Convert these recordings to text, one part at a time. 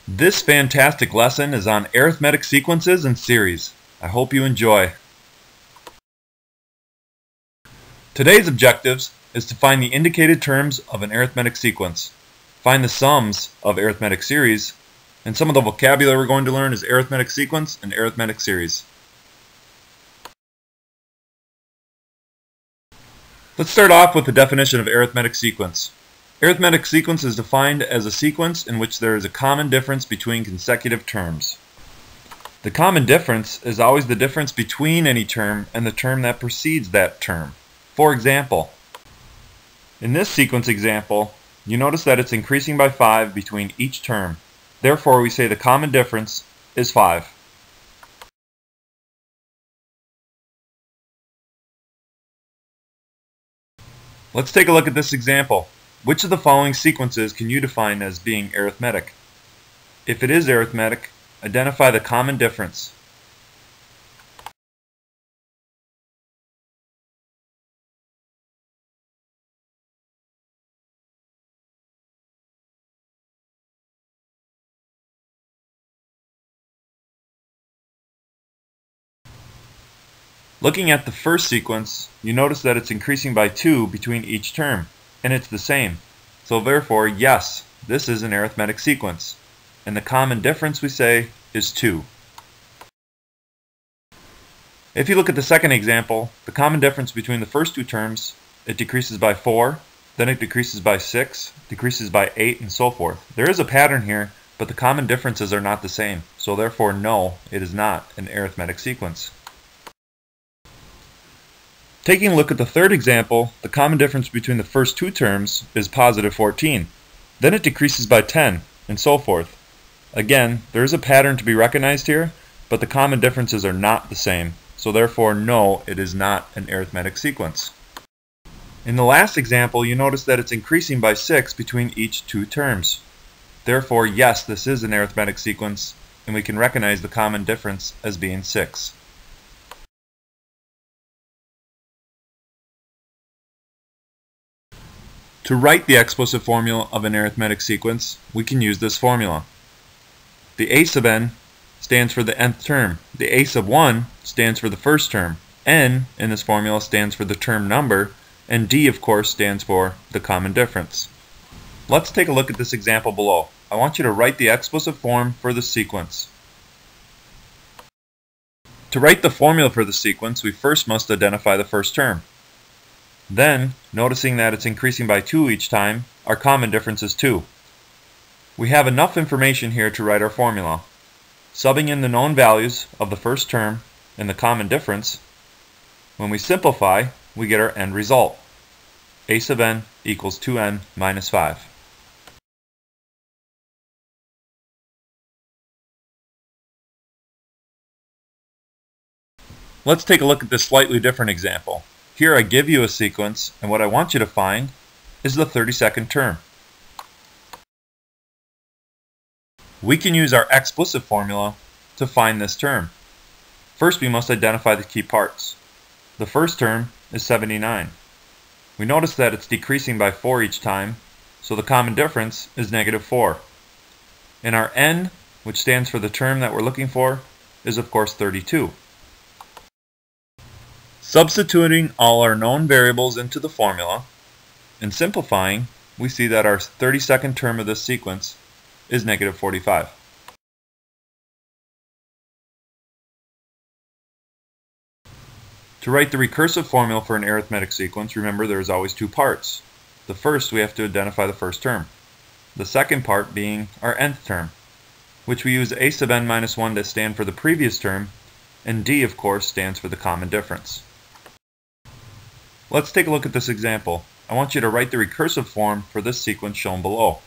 This fantastic lesson is on arithmetic sequences and series. I hope you enjoy. Today's objectives is to find the indicated terms of an arithmetic sequence, find the sums of arithmetic series, and some of the vocabulary we're going to learn is arithmetic sequence and arithmetic series. Let's start off with the definition of arithmetic sequence. Arithmetic sequence is defined as a sequence in which there is a common difference between consecutive terms. The common difference is always the difference between any term and the term that precedes that term. For example, in this sequence example, you notice that it's increasing by 5 between each term. Therefore, we say the common difference is 5. Let's take a look at this example. Which of the following sequences can you define as being arithmetic? If it is arithmetic, identify the common difference. Looking at the first sequence, you notice that it's increasing by 2 between each term, and it's the same. So therefore, yes, this is an arithmetic sequence. And the common difference, we say, is 2. If you look at the second example, the common difference between the first two terms, it decreases by 4, then it decreases by 6, decreases by 8, and so forth. There is a pattern here, but the common differences are not the same. So therefore, no, it is not an arithmetic sequence. Taking a look at the third example, the common difference between the first two terms is positive 14. Then it decreases by 10, and so forth. Again, there is a pattern to be recognized here, but the common differences are not the same. So therefore, no, it is not an arithmetic sequence. In the last example, you notice that it's increasing by 6 between each two terms. Therefore, yes, this is an arithmetic sequence, and we can recognize the common difference as being 6. To write the explicit formula of an arithmetic sequence, we can use this formula. The a sub n stands for the nth term. The a sub 1 stands for the first term. N in this formula stands for the term number, and d, of course, stands for the common difference. Let's take a look at this example below. I want you to write the explicit form for the sequence. To write the formula for the sequence, we first must identify the first term. Then, noticing that it's increasing by 2 each time, our common difference is 2. We have enough information here to write our formula. Subbing in the known values of the first term and the common difference, when we simplify, we get our end result. A sub n equals 2n minus 5. Let's take a look at this slightly different example. Here I give you a sequence, and what I want you to find is the 32nd term. We can use our explicit formula to find this term. First, we must identify the key parts. The first term is 79. We notice that it's decreasing by 4 each time, so the common difference is negative 4. And our n, which stands for the term that we're looking for, is of course 32. Substituting all our known variables into the formula and simplifying, we see that our 32nd term of this sequence is negative 45. To write the recursive formula for an arithmetic sequence, remember there is always two parts. The first, we have to identify the first term. The second part being our nth term, which we use a sub n minus 1 to stand for the previous term, and d, of course, stands for the common difference. Let's take a look at this example. I want you to write the recursive form for this sequence shown below.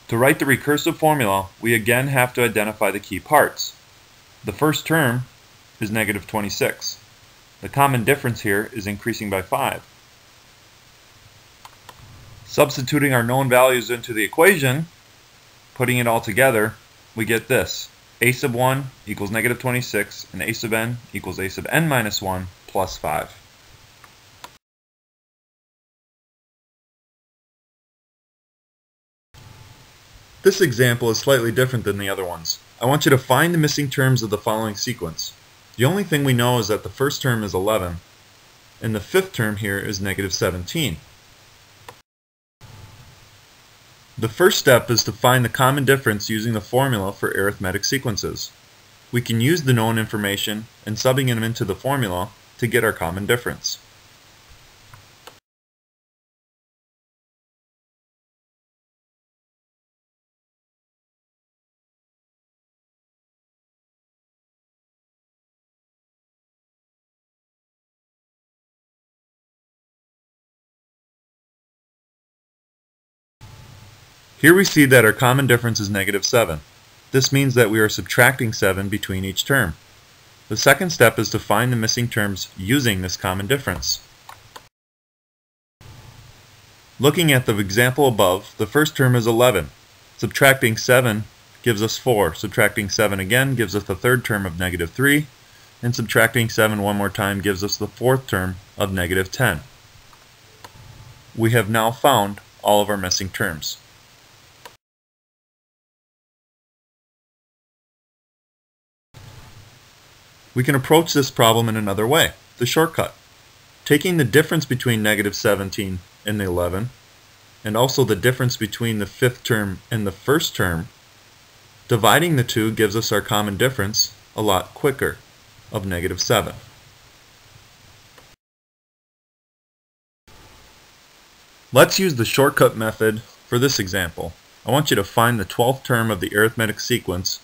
To write the recursive formula, we again have to identify the key parts. The first term is negative 26. The common difference here is increasing by 5. Substituting our known values into the equation, putting it all together, we get this. A sub 1 equals negative 26, and a sub n equals a sub n minus 1 plus 5. This example is slightly different than the other ones. I want you to find the missing terms of the following sequence. The only thing we know is that the first term is 11, and the fifth term here is negative 17. The first step is to find the common difference using the formula for arithmetic sequences. We can use the known information and subbing them into the formula to get our common difference. Here we see that our common difference is negative 7. This means that we are subtracting 7 between each term. The second step is to find the missing terms using this common difference. Looking at the example above, the first term is 11. Subtracting 7 gives us 4. Subtracting 7 again gives us the third term of negative 3. And subtracting 7 one more time gives us the fourth term of negative 10. We have now found all of our missing terms. We can approach this problem in another way, the shortcut. Taking the difference between negative 17 and the 11, and also the difference between the fifth term and the first term, dividing the two gives us our common difference a lot quicker, of negative 7. Let's use the shortcut method for this example. I want you to find the 12th term of the arithmetic sequence,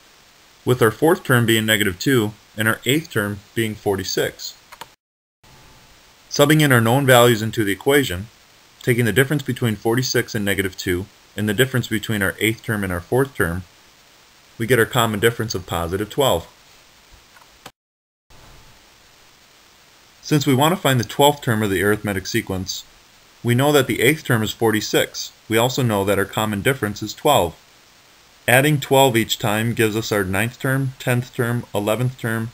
with our fourth term being negative 2 and our eighth term being 46. Subbing in our known values into the equation, taking the difference between 46 and negative 2 and the difference between our eighth term and our fourth term, we get our common difference of positive 12. Since we want to find the 12th term of the arithmetic sequence, we know that the eighth term is 46. We also know that our common difference is 12. Adding 12 each time gives us our 9th term, 10th term, 11th term,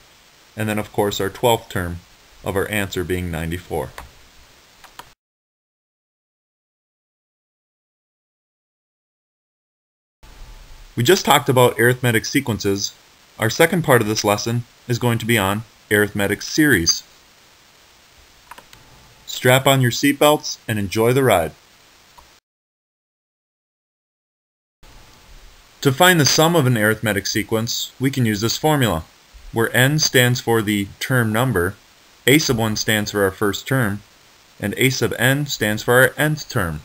and then of course our 12th term of our answer being 94. We just talked about arithmetic sequences. Our second part of this lesson is going to be on arithmetic series. Strap on your seatbelts and enjoy the ride. To find the sum of an arithmetic sequence, we can use this formula, where n stands for the term number, a sub 1 stands for our first term, and a sub n stands for our nth term.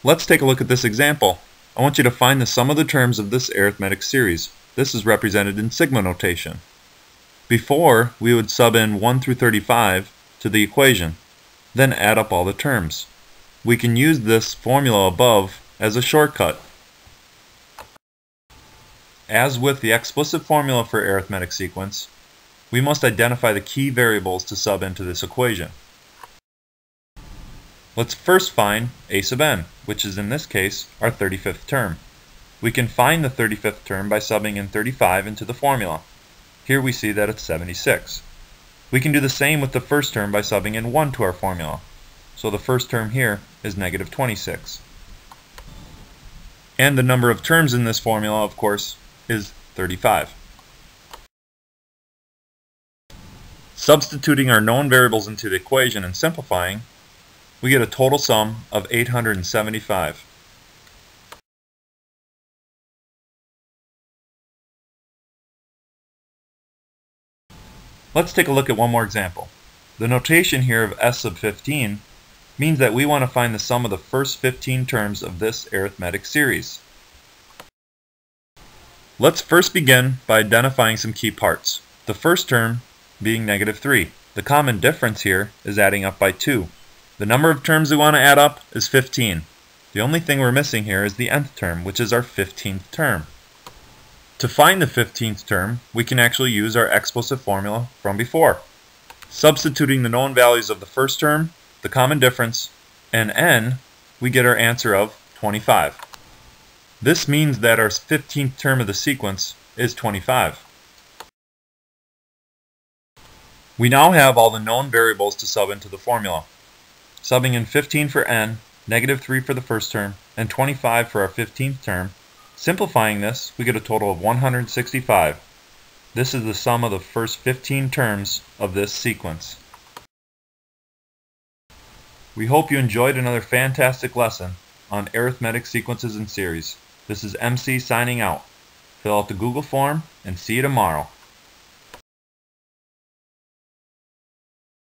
Let's take a look at this example. I want you to find the sum of the terms of this arithmetic series. This is represented in sigma notation. Before, we would sub in 1 through 35 to the equation, then add up all the terms. We can use this formula above as a shortcut. As with the explicit formula for arithmetic sequence, we must identify the key variables to sub into this equation. Let's first find a sub n, which is in this case our 35th term. We can find the 35th term by subbing in 35 into the formula. Here we see that it's 76. We can do the same with the first term by subbing in 1 to our formula. So the first term here is negative 26. And the number of terms in this formula, of course, is 35. Substituting our known variables into the equation and simplifying, we get a total sum of 875. Let's take a look at one more example. The notation here of s sub 15 means that we want to find the sum of the first 15 terms of this arithmetic series. Let's first begin by identifying some key parts. The first term being negative 3. The common difference here is adding up by 2. The number of terms we want to add up is 15. The only thing we're missing here is the nth term, which is our 15th term. To find the 15th term, we can actually use our explicit formula from before. Substituting the known values of the first term, the common difference, and n, we get our answer of 25. This means that our 15th term of the sequence is 25. We now have all the known variables to sub into the formula. Subbing in 15 for n, -3 for the first term, and 25 for our 15th term. Simplifying this, we get a total of 165. This is the sum of the first 15 terms of this sequence. We hope you enjoyed another fantastic lesson on arithmetic sequences and series. This is MC signing out. Fill out the Google form and see you tomorrow.